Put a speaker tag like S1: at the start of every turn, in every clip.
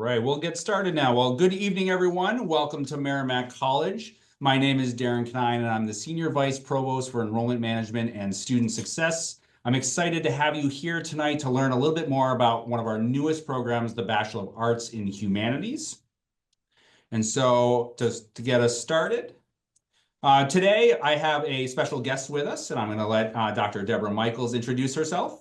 S1: right, we'll get started now. Well, good evening, everyone. Welcome to Merrimack College. My name is Darren Knine, and I'm the Senior Vice Provost for Enrollment Management and Student Success. I'm excited to have you here tonight to learn a little bit more about one of our newest programs, the Bachelor of Arts in Humanities. And so to get us started, today I have a special guest with us, and I'm going to let Dr. Deborah Michaels introduce herself.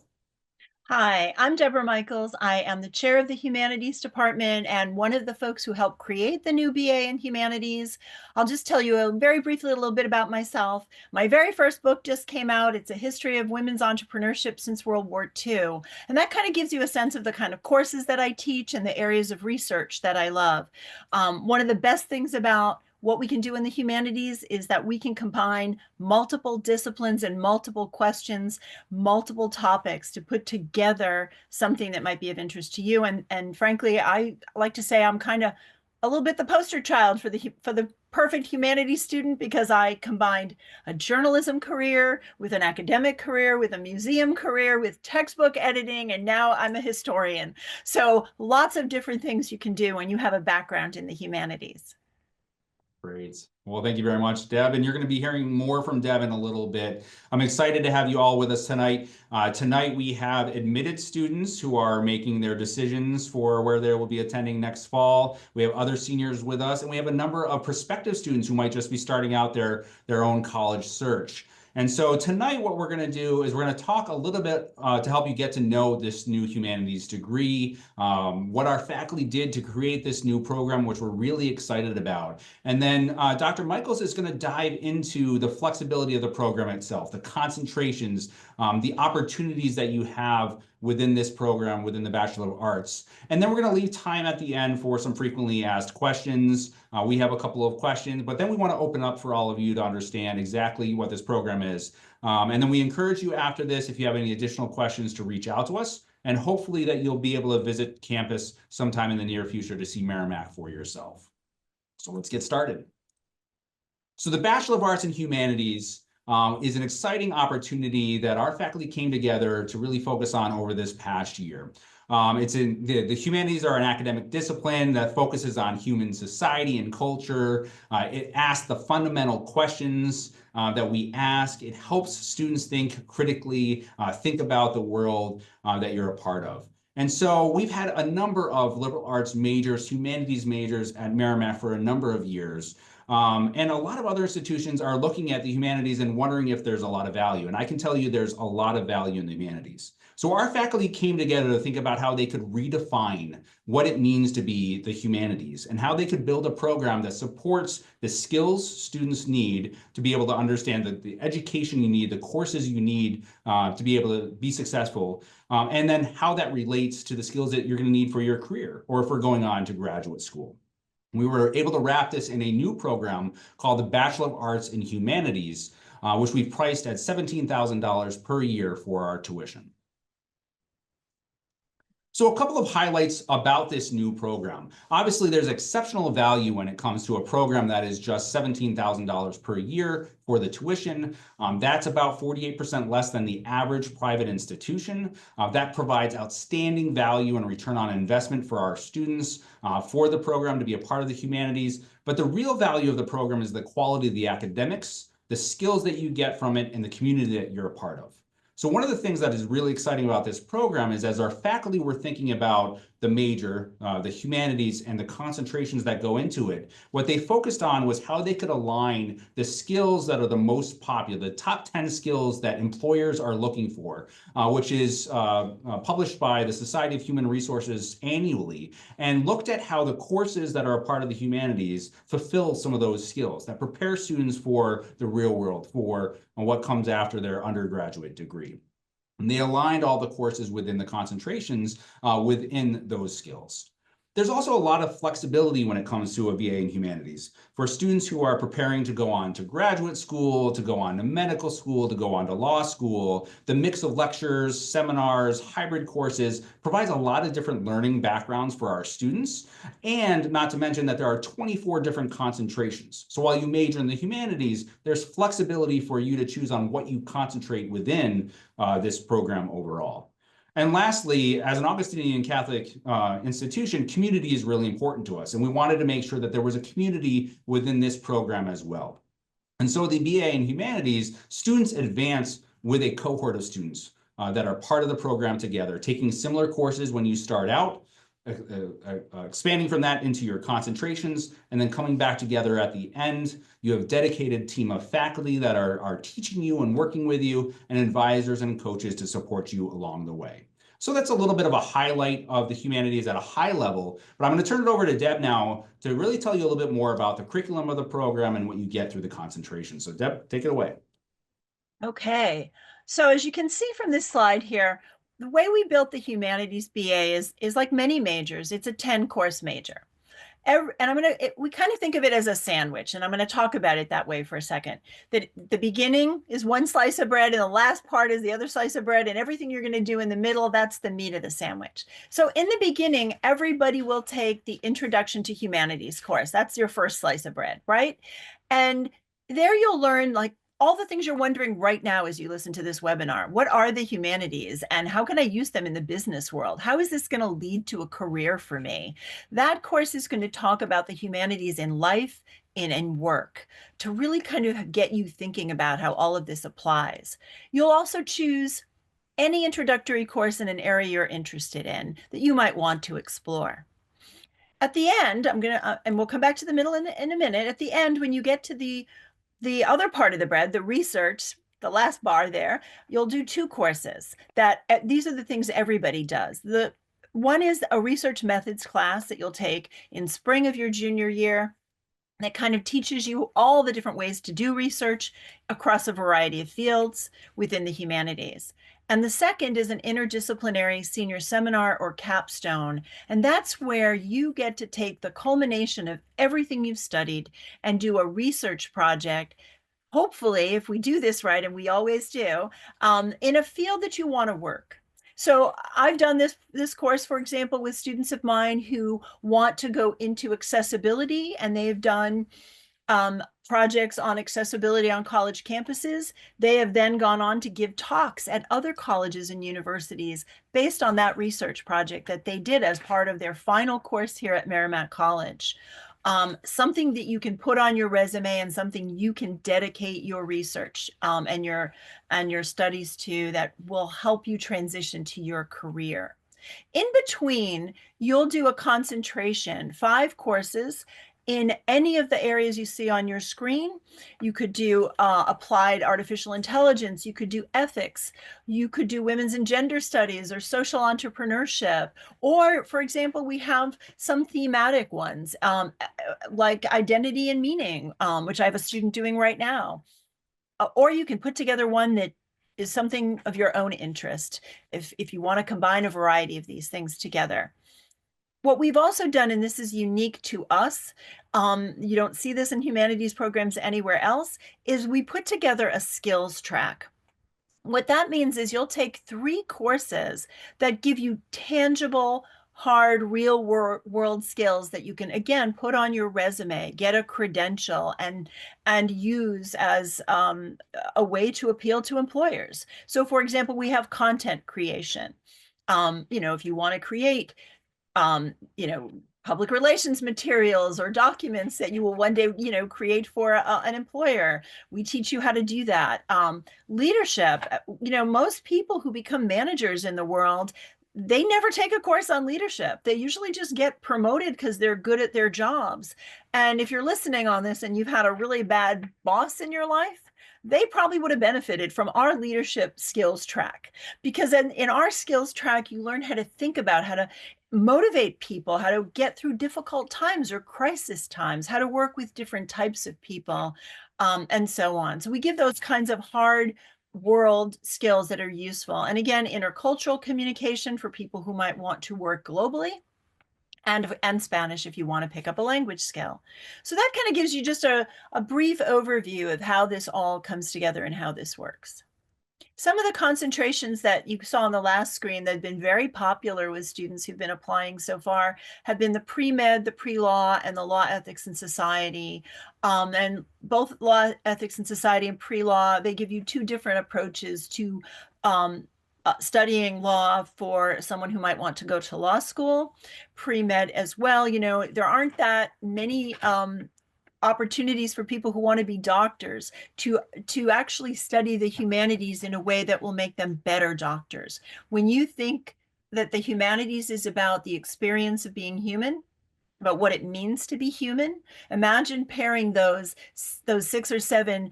S2: Hi, I'm Deborah Michaels. I am the chair of the Humanities Department and one of the folks who helped create the new BA in Humanities. I'll just tell you very briefly a little bit about myself. My very first book just came out. It's a history of women's entrepreneurship since World War II. And that kind of gives you a sense of the kind of courses that I teach and the areas of research that I love. One of the best things about what we can do in the humanities is that we can combine multiple disciplines and multiple questions, multiple topics to put together something that might be of interest to you. And frankly, I like to say I'm kind of a little bit the poster child for the perfect humanities student, because I combined a journalism career with an academic career, with a museum career, with textbook editing, and now I'm a historian. So lots of different things you can do when you have a background in the humanities.
S1: Great. Well, thank you very much, Deb. And you're going to be hearing more from Deb in a little bit. I'm excited to have you all with us tonight. Tonight, we have admitted students who are making their decisions for where they will be attending next fall. We have other seniors with us, and we have a number of prospective students who might just be starting out their own college search. And so tonight, what we're going to do is we're going to talk a little bit to help you get to know this new humanities degree, what our faculty did to create this new program, which we're really excited about. And then Dr. Michaels is going to dive into the flexibility of the program itself, the concentrations, the opportunities that you have within this program, within the Bachelor of Arts. And then we're going to leave time at the end for some frequently asked questions. We have a couple of questions, but then we want to open up for all of you to understand exactly what this program is. And then we encourage you after this, if you have any additional questions, to reach out to us. And hopefully that you'll be able to visit campus sometime in the near future to see Merrimack for yourself. So let's get started. So the Bachelor of Arts in Humanities is an exciting opportunity that our faculty came together to really focus on over this past year. It's in the humanities are an academic discipline that focuses on human society and culture. It asks the fundamental questions that we ask. It helps students think critically, think about the world that you're a part of. And so we've had a number of liberal arts majors, humanities majors at Merrimack for a number of years. And a lot of other institutions are looking at the humanities and wondering if there's a lot of value. And I can tell you there's a lot of value in the humanities. So our faculty came together to think about how they could redefine what it means to be the humanities and how they could build a program that supports the skills students need to be able to understand the education you need, the courses you need to be able to be successful, and then how that relates to the skills that you're going to need for your career or for going on to graduate school. We were able to wrap this in a new program called the Bachelor of Arts in Humanities, which we've priced at $17,000 per year for our tuition. So a couple of highlights about this new program. Obviously, there's exceptional value when it comes to a program that is just $17,000 per year for the tuition. That's about 48% less than the average private institution. That provides outstanding value and return on investment for our students, for the program to be a part of the humanities. But the real value of the program is the quality of the academics, the skills that you get from it, and the community that you're a part of. So one of the things that is really exciting about this program is as our faculty were thinking about the major, the humanities, and the concentrations that go into it, what they focused on was how they could align the skills that are the most popular, the top 10 skills that employers are looking for, which is published by the Society of Human Resources annually, and looked at how the courses that are a part of the humanities fulfill some of those skills that prepare students for the real world, for what comes after their undergraduate degree. And they aligned all the courses within the concentrations within those skills. There's also a lot of flexibility when it comes to a BA in humanities. For students who are preparing to go on to graduate school, to go on to medical school, to go on to law school, the mix of lectures, seminars, hybrid courses provides a lot of different learning backgrounds for our students. And not to mention that there are 24 different concentrations. So while you major in the humanities, there's flexibility for you to choose on what you concentrate within this program overall. And lastly, as an Augustinian Catholic institution, community is really important to us. And we wanted to make sure that there was a community within this program as well. And so the BA in Humanities, students advance with a cohort of students that are part of the program together, taking similar courses when you start out, expanding from that into your concentrations, and then coming back together at the end. You have a dedicated team of faculty that are teaching you and working with you, and advisors and coaches to support you along the way. So that's a little bit of a highlight of the humanities at a high level, but I'm going to turn it over to Deb now to really tell you a little bit more about the curriculum of the program and what you get through the concentration. So Deb, take it away.
S2: Okay. So as you can see from this slide here, the way we built the humanities BA is like many majors. It's a 10-course major. We kind of think of it as a sandwich, and I'm going to talk about it that way for a second. That the beginning is one slice of bread, and the last part is the other slice of bread, and everything you're going to do in the middle, that's the meat of the sandwich. So in the beginning, everybody will take the Introduction to Humanities course. That's your first slice of bread, right? And there you'll learn like all the things you're wondering right now as you listen to this webinar. What are the humanities and how can I use them in the business world? How is this going to lead to a career for me? That course is going to talk about the humanities in life and work to really kind of get you thinking about how all of this applies. You'll also choose any introductory course in an area you're interested in that you might want to explore. At the end, I'm going to, and we'll come back to the middle in a minute. At the end, when you get to the other part of the bread, the research, the last bar there, you'll do two courses that these are the things everybody does. The one is a research methods class that you'll take in spring of your junior year that kind of teaches you all the different ways to do research across a variety of fields within the humanities. And the second is an interdisciplinary senior seminar or capstone. And that's where you get to take the culmination of everything you've studied and do a research project, hopefully, if we do this right, and we always do, in a field that you want to work. So I've done this course, for example, with students of mine who want to go into accessibility, and they've done projects on accessibility on college campuses. They have then gone on to give talks at other colleges and universities based on that research project that they did as part of their final course here at Merrimack College. Something that you can put on your resume and something you can dedicate your research and your studies to that will help you transition to your career. In between, you'll do a concentration, 5 courses in any of the areas you see on your screen. You could do applied artificial intelligence, you could do ethics, you could do women's and gender studies or social entrepreneurship, or for example, we have some thematic ones like identity and meaning, which I have a student doing right now. Or you can put together one that is something of your own interest if you want to combine a variety of these things together. What we've also done, and this is unique to us, you don't see this in humanities programs anywhere else, is we put together a skills track. What that means is you'll take 3 courses that give you tangible, hard, real world skills that you can, again, put on your resume, get a credential, and use as a way to appeal to employers. So, for example, we have content creation. If you want to create public relations materials or documents that you will one day, create for an employer. We teach you how to do that. Leadership, most people who become managers in the world, they never take a course on leadership. They usually just get promoted because they're good at their jobs. And if you're listening on this and you've had a really bad boss in your life, they probably would have benefited from our leadership skills track, because in our skills track, you learn how to think about how to motivate people, how to get through difficult times or crisis times, how to work with different types of people, and so on. So we give those kinds of hard world skills that are useful. And again, intercultural communication for people who might want to work globally, and Spanish if you want to pick up a language skill. So that kind of gives you just a brief overview of how this all comes together and how this works. Some of the concentrations that you saw on the last screen that have been very popular with students who've been applying so far have been the pre-med, the pre-law, and the law, ethics, and society. And both law, ethics, and society and pre-law, they give you 2 different approaches to studying law for someone who might want to go to law school, pre-med as well. You know, there aren't that many opportunities for people who want to be doctors to actually study the humanities in a way that will make them better doctors. When you think that the humanities is about the experience of being human, about what it means to be human, imagine pairing those 6 or 7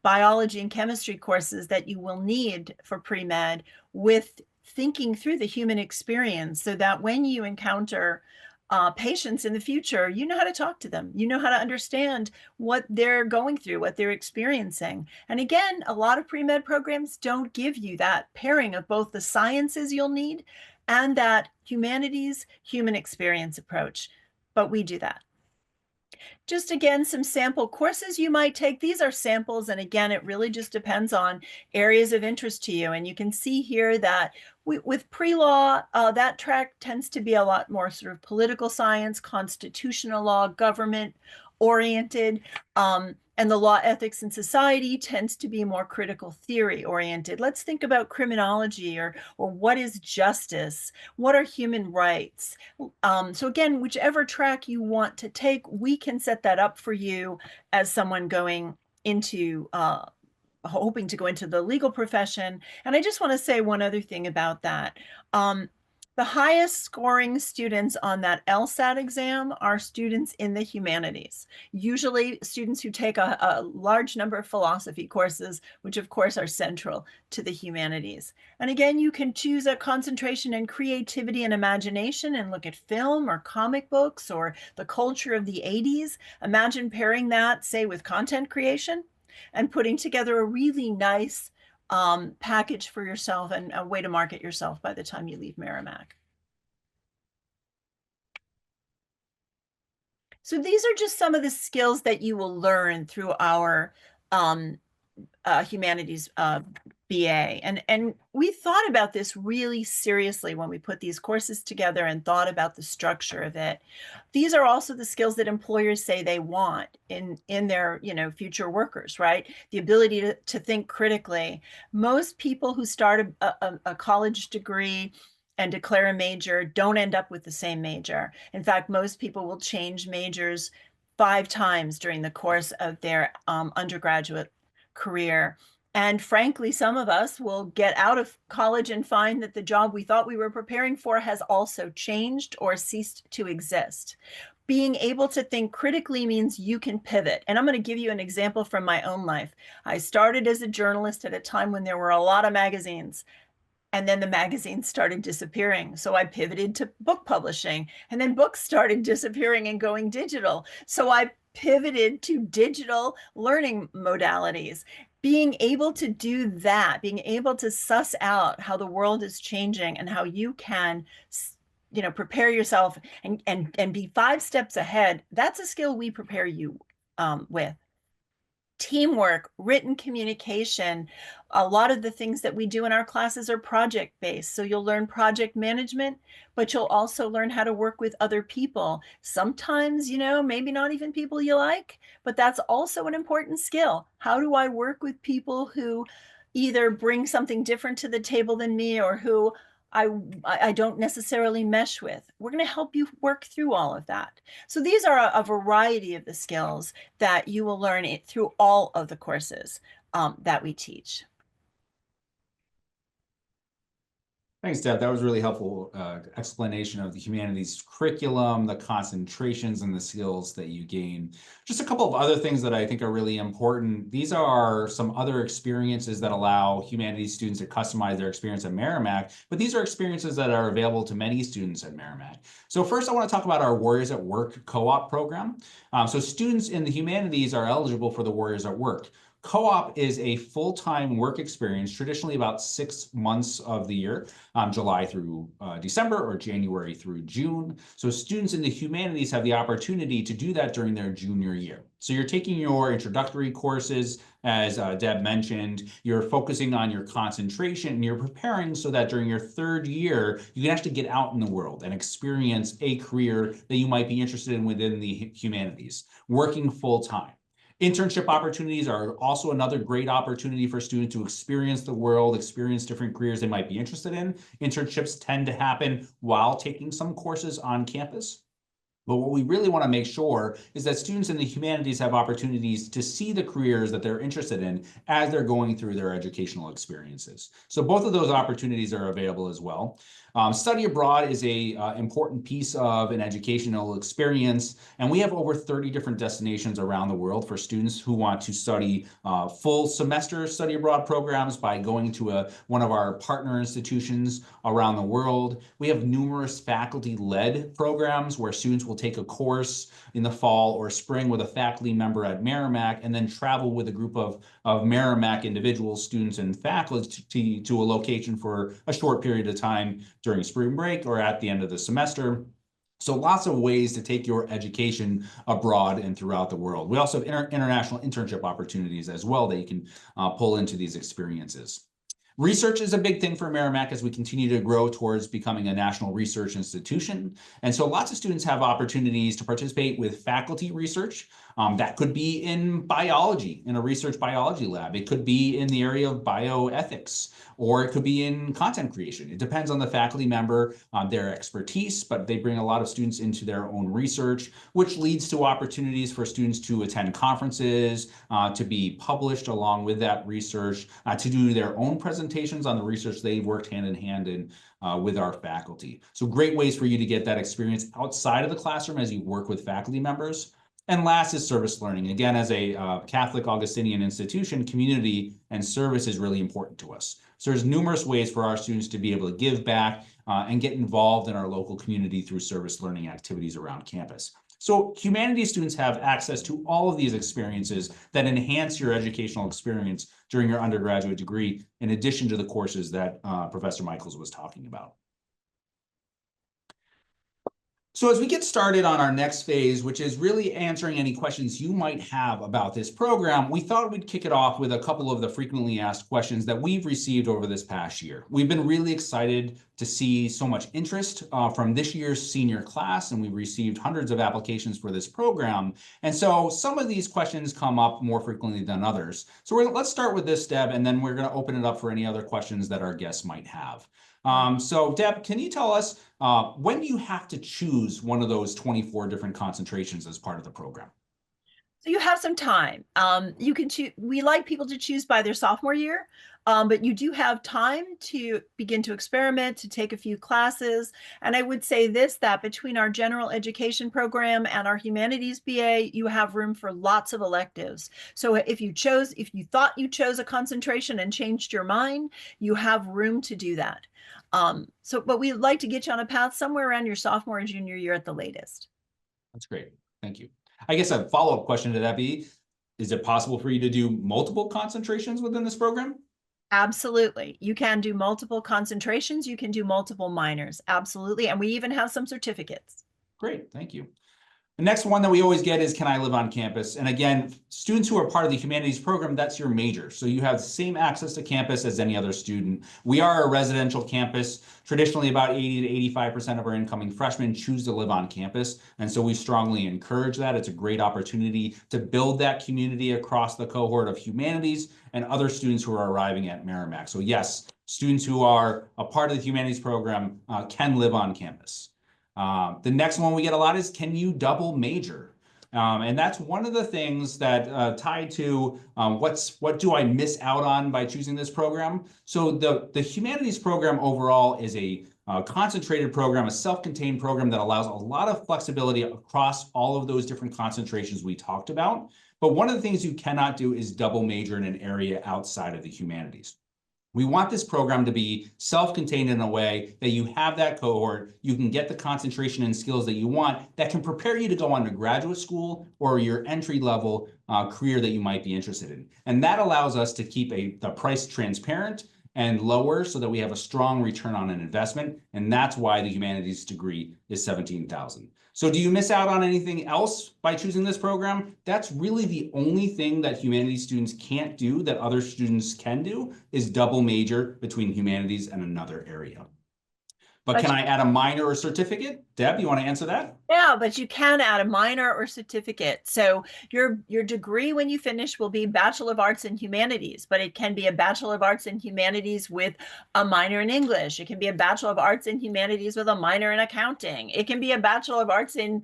S2: biology and chemistry courses that you will need for pre-med with thinking through the human experience, so that when you encounter patients in the future, you know how to talk to them. You know how to understand what they're going through, what they're experiencing. And again, a lot of pre-med programs don't give you that pairing of both the sciences you'll need and that humanities human experience approach. But we do that. Just again, some sample courses you might take. These are samples, and again, it really just depends on areas of interest to you. And you can see here that with pre-law, that track tends to be a lot more sort of political science, constitutional law, government oriented. And the law, ethics, and society tends to be more critical theory oriented. Let's think about criminology, or what is justice? What are human rights? So again, whichever track you want to take, we can set that up for you as someone going into hoping to go into the legal profession. And I just want to say one other thing about that. The highest scoring students on that LSAT exam are students in the humanities, usually students who take a large number of philosophy courses, which of course are central to the humanities. And again, you can choose a concentration in creativity and imagination and look at film or comic books or the culture of the 80s. Imagine pairing that, say, with content creation and putting together a really nice package for yourself and a way to market yourself by the time you leave Merrimack. So these are just some of the skills that you will learn through our humanities BA. And we thought about this really seriously when we put these courses together and thought about the structure of it. These are also the skills that employers say they want in their, you know, future workers, right? The ability to think critically. Most people who start a college degree and declare a major don't end up with the same major. In fact, most people will change majors 5 times during the course of their undergraduate career. And frankly, some of us will get out of college and find that the job we thought we were preparing for has also changed or ceased to exist. Being able to think critically means you can pivot. And I'm going to give you an example from my own life. I started as a journalist at a time when there were a lot of magazines. And then the magazines started disappearing. So I pivoted to book publishing. And then books started disappearing and going digital. So I pivoted to digital learning modalities. Being able to do that, being able to suss out how the world is changing and how you can, you know, prepare yourself and be 5 steps ahead, that's a skill we prepare you with. Teamwork, written communication. A lot of the things that we do in our classes are project-based. So you'll learn project management, but you'll also learn how to work with other people. Sometimes, you know, maybe not even people you like, but that's also an important skill. How do I work with people who either bring something different to the table than me or who I don't necessarily mesh with? We're going to help you work through all of that. So these are a variety of the skills that you will learn it through all of the courses that we teach.
S1: Thanks, Deb. That was really helpful explanation of the humanities curriculum, the concentrations, and the skills that you gain. Just a couple of other things that I think are really important. These are some other experiences that allow humanities students to customize their experience at Merrimack, but these are experiences that are available to many students at Merrimack. So first, I want to talk about our Warriors at Work co-op program. So students in the humanities are eligible for the Warriors at Work. Co-op is a full-time work experience, traditionally about 6 months of the year, July through December or January through June. So students in the humanities have the opportunity to do that during their junior year. So you're taking your introductory courses, as Deb mentioned, you're focusing on your concentration, and you're preparing so that during your 3rd year, you can actually get out in the world and experience a career that you might be interested in within the humanities, working full-time. Internship opportunities are also another great opportunity for students to experience the world, experience different careers they might be interested in. Internships tend to happen while taking some courses on campus. But what we really want to make sure is that students in the humanities have opportunities to see the careers that they're interested in as they're going through their educational experiences. So both of those opportunities are available as well. Study abroad is a important piece of an educational experience, and we have over 30 different destinations around the world for students who want to study full semester study abroad programs by going to one of our partner institutions around the world. We have numerous faculty-led programs where students will take a course in the fall or spring with a faculty member at Merrimack and then travel with a group of Merrimack individuals, students, and faculty to a location for a short period of time during spring break or at the end of the semester. So lots of ways to take your education abroad and throughout the world. We also have international internship opportunities as well that you can pull into these experiences. Research is a big thing for Merrimack as we continue to grow towards becoming a national research institution. And so lots of students have opportunities to participate with faculty research. That could be in biology, in a research biology lab. It could be in the area of bioethics, or it could be in content creation. It depends on the faculty member, their expertise, but they bring a lot of students into their own research, which leads to opportunities for students to attend conferences, to be published along with that research, to do their own presentations on the research they've worked hand in hand in with our faculty. So great ways for you to get that experience outside of the classroom as you work with faculty members. And last is service learning. Again, as a Catholic Augustinian institution, community and service is really important to us. So there's numerous ways for our students to be able to give back and get involved in our local community through service learning activities around campus. So humanities students have access to all of these experiences that enhance your educational experience during your undergraduate degree, in addition to the courses that Professor Michaels was talking about. So as we get started on our next phase, which is really answering any questions you might have about this program, we thought we'd kick it off with a couple of the frequently asked questions that we've received over this past year. We've been really excited to see so much interest from this year's senior class, and we've received hundreds of applications for this program. And so some of these questions come up more frequently than others. So let's start with this, Deb, and then we're going to open it up for any other questions that our guests might have. So Deb, can you tell us when do you have to choose one of those 24 different concentrations as part of the program?
S2: So you have some time. You can choose. We like people to choose by their sophomore year, but you do have time to begin to experiment, to take a few classes. And I would say this, that between our general education program and our humanities BA, you have room for lots of electives. So if you thought you chose a concentration and changed your mind, you have room to do that. But we'd like to get you on a path somewhere around your sophomore and junior year at the latest.
S1: That's great. Thank you. I guess a follow-up question to that be, is it possible for you to do multiple concentrations within this program?
S2: Absolutely. You can do multiple concentrations. You can do multiple minors. Absolutely. And we even have some certificates.
S1: Great. Thank you. The next one that we always get is, can I live on campus? And again, students who are part of the humanities program, that's your major. So you have the same access to campus as any other student. We are a residential campus. Traditionally, about 80 to 85% of our incoming freshmen choose to live on campus. And so we strongly encourage that. It's a great opportunity to build that community across the cohort of humanities and other students who are arriving at Merrimack. So yes, students who are a part of the humanities program can live on campus. The next one we get a lot is, can you double major? And that's one of the things that tied to what do I miss out on by choosing this program? So the humanities program overall is a concentrated program, a self-contained program that allows a lot of flexibility across all of those different concentrations we talked about. But one of the things you cannot do is double major in an area outside of the humanities. We want this program to be self-contained in a way that you have that cohort, you can get the concentration and skills that you want that can prepare you to go on to graduate school or your entry-level career that you might be interested in. And that allows us to keep the price transparent and lower so that we have a strong return on an investment. And that's why the humanities degree is $17,000. So do you miss out on anything else by choosing this program? That's really the only thing that humanities students can't do that other students can do, is double major between humanities and another area. But
S2: But
S1: can I add a minor or certificate? Deb, you want to answer that?
S2: yeah, but you can add a minor or certificate. So your degree when you finish will be Bachelor of Arts in Humanities, but it can be a Bachelor of Arts in Humanities with a minor in English. It can be a Bachelor of Arts in Humanities with a minor in accounting. It can be a Bachelor of Arts in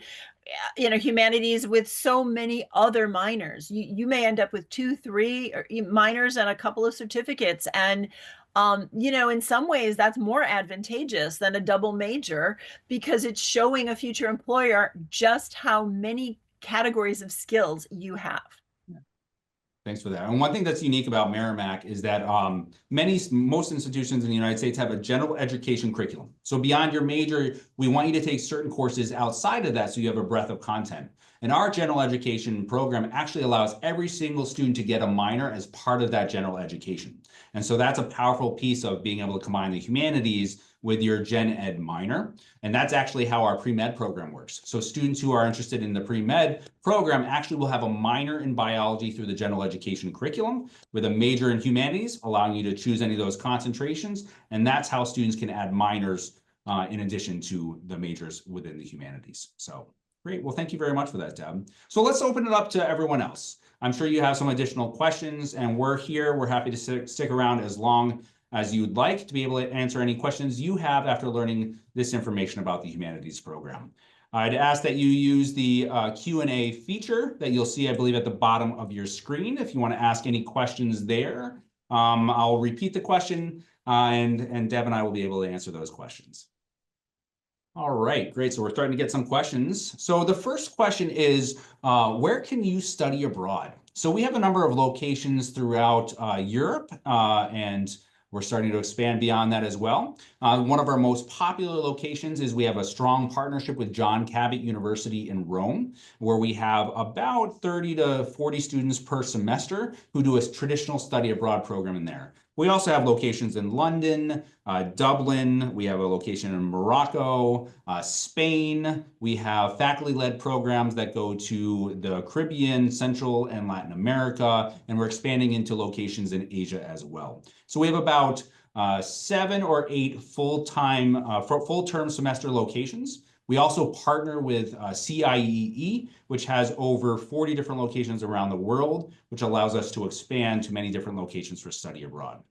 S2: humanities with so many other minors. You may end up with two, three minors and a couple of certificates. And in some ways that's more advantageous than a double major because it's showing a future employer just how many categories of skills you have.
S1: Thanks for that. And one thing that's unique about Merrimack is that most institutions in the United States have a general education curriculum. So beyond your major, we want you to take certain courses outside of that so you have a breadth of content. And our general education program actually allows every single student to get a minor as part of that general education. And so that's a powerful piece of being able to combine the humanities with your gen ed minor. And that's actually how our pre-med program works. So students who are interested in the pre-med program actually will have a minor in biology through the general education curriculum with a major in humanities, allowing you to choose any of those concentrations. And that's how students can add minors in addition to the majors within the humanities. So great. Well, thank you very much for that, Deb. So let's open it up to everyone else. I'm sure you have some additional questions, and we're here. We're happy to stick around as long as you'd like to be able to answer any questions you have after learning this information about the humanities program. I'd ask that you use the Q&A feature that you'll see, I believe, at the bottom of your screen if you want to ask any questions there. I'll repeat the question, and Deb and I will be able to answer those questions. All right, great. So we're starting to get some questions. So the first question is, where can you study abroad? So we have a number of locations throughout Europe, and we're starting to expand beyond that as well. One of our most popular locations is we have a strong partnership with John Cabot University in Rome, where we have about 30 to 40 students per semester who do a traditional study abroad program in there. We also have locations in London, Dublin. We have a location in Morocco, Spain. We have faculty-led programs that go to the Caribbean, Central, and Latin America, and we're expanding into locations in Asia as well. So we have about 7 or 8 full-term semester locations. We also partner with CIEE, which has over 40 different locations around the world, which allows us to expand to many different locations for study abroad.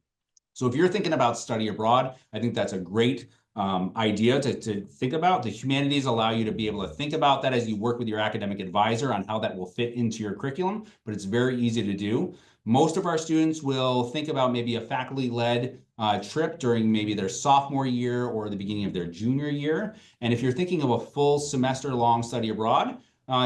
S1: So if you're thinking about study abroad, I think that's a great idea to think about. The humanities allow you to be able to think about that as you work with your academic advisor on how that will fit into your curriculum, but it's very easy to do. Most of our students will think about maybe a faculty-led trip during maybe their sophomore year or the beginning of their junior year. And if you're thinking of a full semester long study abroad,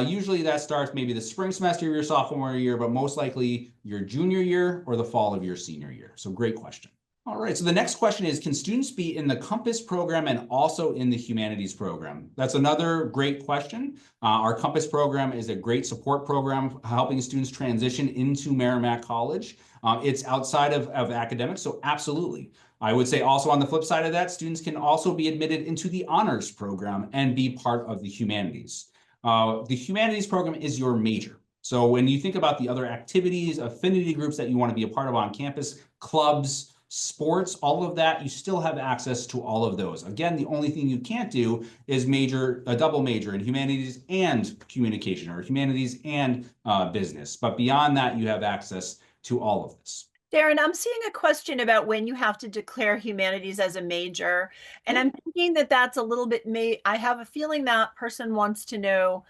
S1: usually that starts maybe the spring semester of your sophomore year, but most likely your junior year or the fall of your senior year. So great question. All right, so the next question is, can students be in the Compass program and also in the Humanities program? That's another great question. Our Compass program is a great support program helping students transition into Merrimack College. It's outside of academics, so absolutely. I would say also on the flip side of that, students can also be admitted into the Honors program and be part of the Humanities. The Humanities program is your major. So when you think about the other activities, affinity groups that you want to be a part of on campus, clubs, sports, all of that, you still have access to all of those. Again, the only thing you can't do is a double major in humanities and communication, or humanities and business. But beyond that, you have access to all of this.
S2: Darren, I'm seeing a question about when you have to declare humanities as a major. And I'm thinking that that's a little bit, I have a feeling that person wants to know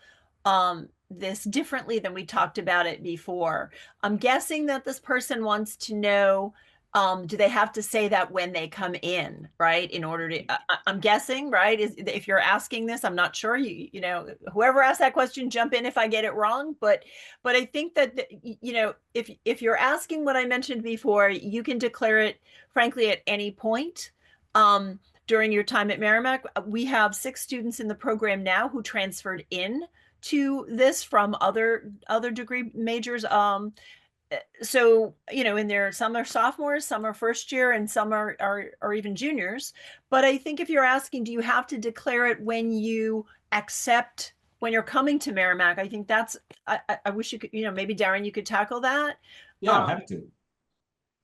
S2: this differently than we talked about it before. I'm guessing that this person wants to know, do they have to say that when they come in, right? In order to, I'm guessing, right? If you're asking this, I'm not sure. Whoever asked that question, jump in if I get it wrong. But I think that if you're asking what I mentioned before, you can declare it, frankly, at any point. During your time at Merrimack, we have 6 students in the program now who transferred in to this from other degree majors. So in there, some are sophomores, some are first year, and some are even juniors. But I think if you're asking, do you have to declare it when you accept, when you're coming to Merrimack? I think I wish you could, maybe Darren, you could tackle that.
S1: Yeah, I'm happy to.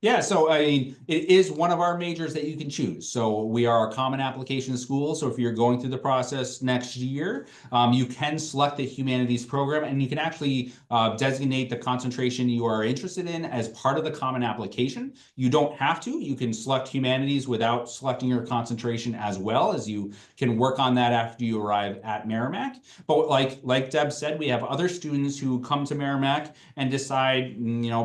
S1: Yeah, so I mean, it is one of our majors that you can choose. So we are a common application school. So if you're going through the process next year, you can select the humanities program, and you can actually designate the concentration you are interested in as part of the common application. You don't have to. You can select humanities without selecting your concentration as well, as you can work on that after you arrive at Merrimack. But like Deb said, we have other students who come to Merrimack and decide,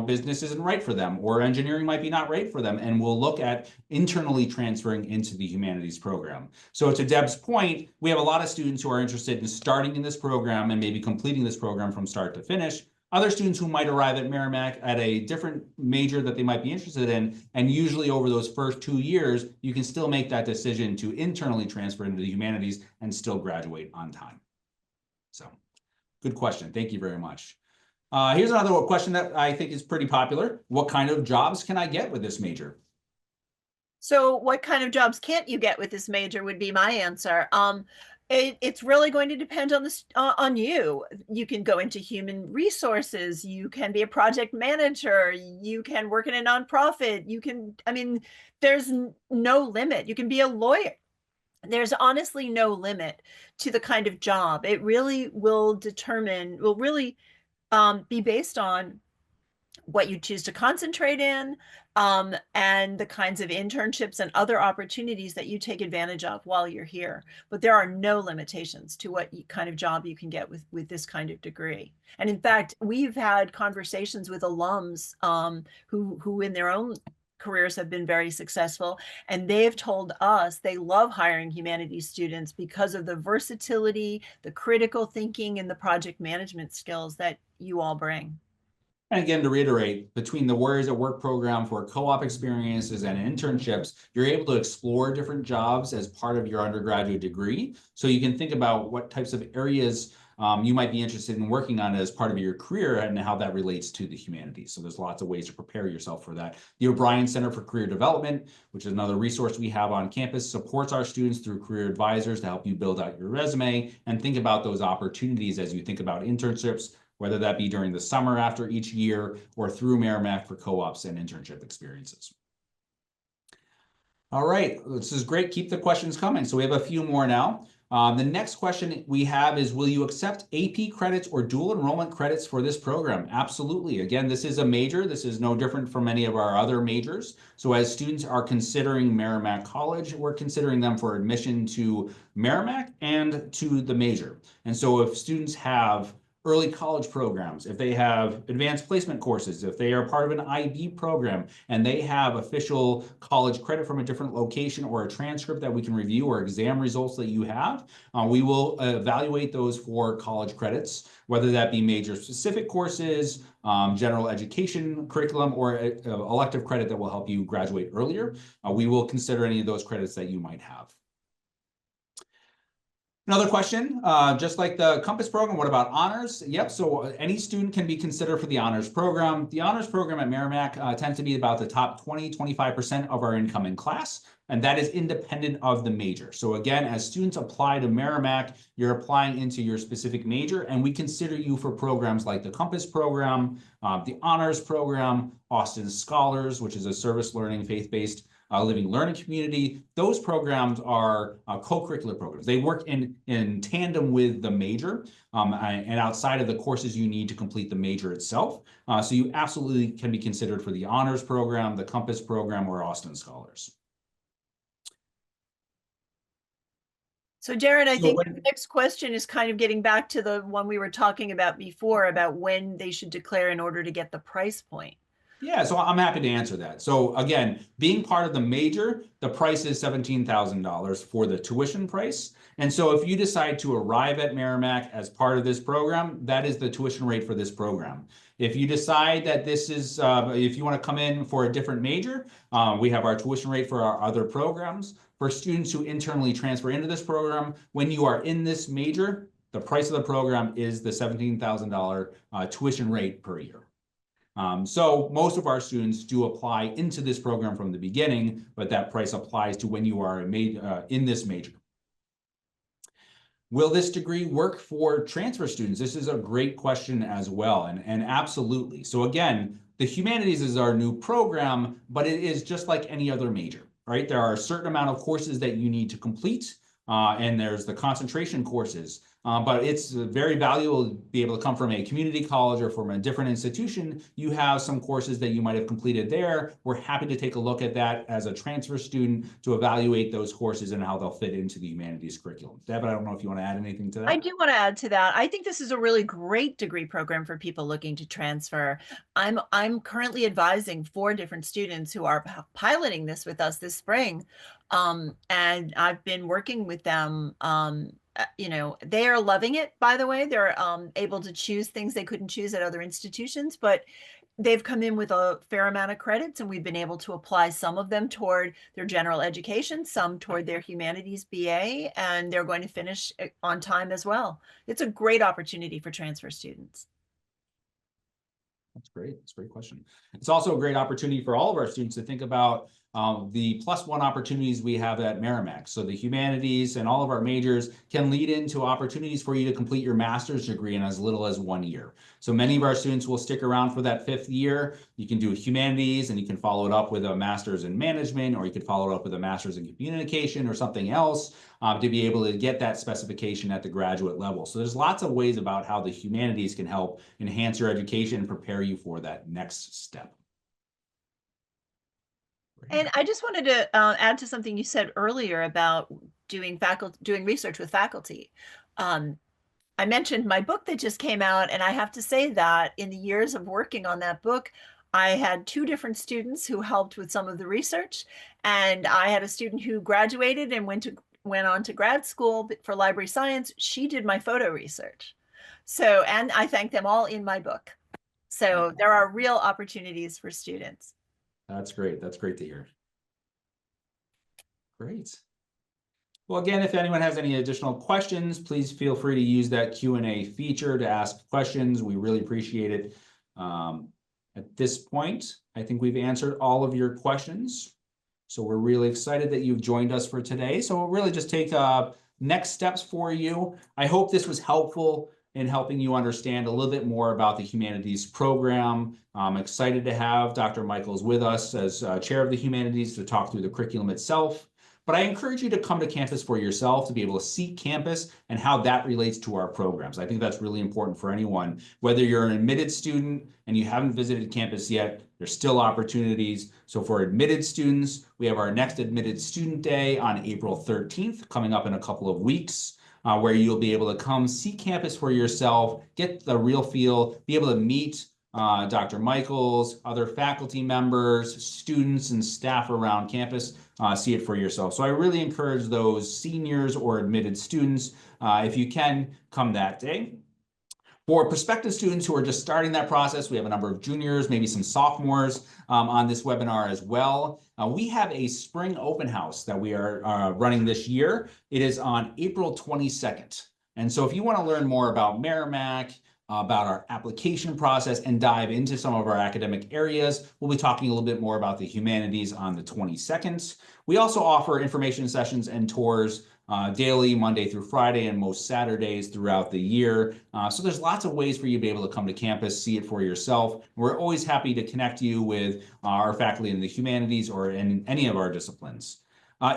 S1: business isn't right for them, or engineering might be not right for them, and we'll look at internally transferring into the humanities program. So to Deb's point, we have a lot of students who are interested in starting in this program and maybe completing this program from start to finish. Other students who might arrive at Merrimack at a different major that they might be interested in, and usually over those first 2 years, you can still make that decision to internally transfer into the humanities and still graduate on time. So, good question. Thank you very much. Here's another question that I think is pretty popular. What kind of jobs can I get with this major?
S2: So what kind of jobs can't you get with this major would be my answer. It's really going to depend on on you. You can go into human resources. You can be a project manager. You can work in a nonprofit. I mean, there's no limit. You can be a lawyer. There's honestly no limit to the kind of job. It really will really be based on what you choose to concentrate in, and the kinds of internships and other opportunities that you take advantage of while you're here. But there are no limitations to what kind of job you can get with this kind of degree. And in fact, we've had conversations with alums who in their own careers have been very successful, and they've told us they love hiring humanities students because of the versatility, the critical thinking, and the project management skills that you all bring.
S1: And again, to reiterate, between the Warriors at Work program for co-op experiences and internships, you're able to explore different jobs as part of your undergraduate degree. So you can think about what types of areas you might be interested in working on as part of your career and how that relates to the humanities. So there's lots of ways to prepare yourself for that. The O'Brien Center for Career Development, which is another resource we have on campus, supports our students through career advisors to help you build out your resume and think about those opportunities as you think about internships, whether that be during the summer after each year or through Merrimack for co-ops and internship experiences. All right, this is great. Keep the questions coming. So we have a few more now. The next question we have is, will you accept AP credits or dual enrollment credits for this program? Absolutely. Again, this is a major. This is no different from any of our other majors. So as students are considering Merrimack College, we're considering them for admission to Merrimack and to the major. And so if students have early college programs, if they have advanced placement courses, if they are part of an IB program and they have official college credit from a different location or a transcript that we can review or exam results that you have, we will evaluate those for college credits, whether that be major specific courses, general education curriculum, or elective credit that will help you graduate earlier. We will consider any of those credits that you might have. Another question, just like the Compass program, what about honors? Yep, so any student can be considered for the honors program. The honors program at Merrimack tends to be about the top 20-25% of our incoming class, and that is independent of the major. So again, as students apply to Merrimack, you're applying into your specific major, and we consider you for programs like the Compass program, the honors program, Austin Scholars, which is a service learning, faith-based living learning community. Those programs are co-curricular programs. They work in tandem with the major and outside of the courses you need to complete the major itself. So you absolutely can be considered for the honors program, the Compass program, or Austin Scholars.
S2: So Darren, I think the next question is kind of getting back to the one we were talking about before about when they should declare in order to get the price point.
S1: Yeah, so I'm happy to answer that. So again, being part of the major, the price is $17,000 for the tuition price. And so if you decide to arrive at Merrimack as part of this program, that is the tuition rate for this program. If you decide that this is, if you want to come in for a different major, we have our tuition rate for our other programs. For students who internally transfer into this program, when you are in this major, the price of the program is the $17,000 tuition rate per year. So most of our students do apply into this program from the beginning, but that price applies to when you are in this major. Will this degree work for transfer students? This is a great question as well, and absolutely. So again, the humanities is our new program, but it is just like any other major, right? There are a certain amount of courses that you need to complete, and there's the concentration courses. But it's very valuable to be able to come from a community college or from a different institution. You have some courses that you might have completed there. We're happy to take a look at that as a transfer student to evaluate those courses and how they'll fit into the humanities curriculum. Deb, I don't know if you want to add anything to
S2: I
S1: that.
S2: do want to add to that. I think this is a really great degree program for people looking to transfer. I'm currently advising 4 different students who are piloting this with us this spring. And I've been working with them. They are loving it, by the way. They're able to choose things they couldn't choose at other institutions, but they've come in with a fair amount of credits, and we've been able to apply some of them toward their general education, some toward their humanities BA, and they're going to finish on time as well. It's a great opportunity for transfer students.
S1: That's great. That's a great question. It's also a great opportunity for all of our students to think about the +1 opportunities we have at Merrimack. So the humanities and all of our majors can lead into opportunities for you to complete your master's degree in as little as 1 year. So many of our students will stick around for that 5th year. You can do humanities and you can follow it up with a master's in management, or you could follow it up with a master's in communication or something else to be able to get that specification at the graduate level. So there's lots of ways about how the humanities can help enhance your education and prepare you for that next step.
S2: And I just wanted to add to something you said earlier about doing research with faculty. I mentioned my book that just came out, and I have to say that in the years of working on that book, I had 2 different students who helped with some of the research, and I had a student who graduated and went on to grad school for library science. She did my photo research. So, and I thank them all in my book. So there are real opportunities for students.
S1: That's great. That's great to hear. Great. Well, again, if anyone has any additional questions, please feel free to use that Q&A feature to ask questions. We really appreciate it. At this point, I think we've answered all of your questions. So we're really excited that you've joined us for today. So we'll really just take next steps for you. I hope this was helpful in helping you understand a little bit more about the humanities program. I'm excited to have Dr. Michaels with us as chair of the humanities to talk through the curriculum itself. But I encourage you to come to campus for yourself to be able to see campus and how that relates to our programs. I think that's really important for anyone. Whether you're an admitted student and you haven't visited campus yet, there's still opportunities. So for admitted students, we have our next Admitted Student Day on April 13th, coming up in a couple of weeks, where you'll be able to come see campus for yourself, get the real feel, be able to meet Dr. Michaels, other faculty members, students, and staff around campus. See it for yourself. So I really encourage those seniors or admitted students, if you can, come that day. For prospective students who are just starting that process, we have a number of juniors, maybe some sophomores on this webinar as well. We have a spring open house that we are running this year. It is on April 22nd. And so if you want to learn more about Merrimack, about our application process, and dive into some of our academic areas, we'll be talking a little bit more about the humanities on the 22nd. We also offer information sessions and tours daily, Monday through Friday, and most Saturdays throughout the year. So there's lots of ways for you to be able to come to campus, see it for yourself. We're always happy to connect you with our faculty in the humanities or in any of our disciplines.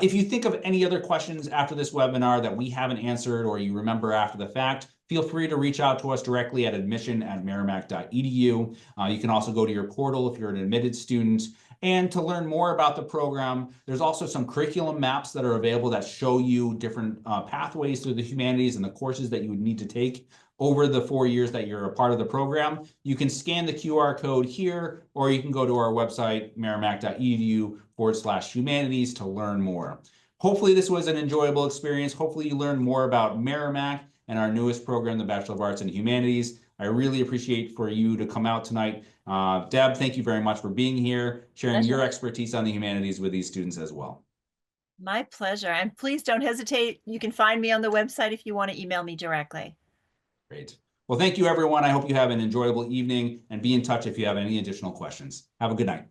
S1: If you think of any other questions after this webinar that we haven't answered, or you remember after the fact, feel free to reach out to us directly at admission@merrimack.edu. You can also go to your portal if you're an admitted student. And to learn more about the program, there's also some curriculum maps that are available that show you different pathways through the humanities and the courses that you would need to take over the 4 years that you're a part of the program. You can scan the QR code here, or you can go to our website, merrimack.edu/humanities, to learn more. Hopefully this was an enjoyable experience. Hopefully you learned more about Merrimack and our newest program, the Bachelor of Arts in Humanities. I really appreciate for you to come out tonight. Deb, thank you very much for being here, sharing your expertise on the humanities with these students as well.
S2: My pleasure. And please don't hesitate. You can find me on the website if you want to email me directly.
S1: Great. Well, thank you, everyone. I hope you have an enjoyable evening, and be in touch if you have any additional questions. Have a good night.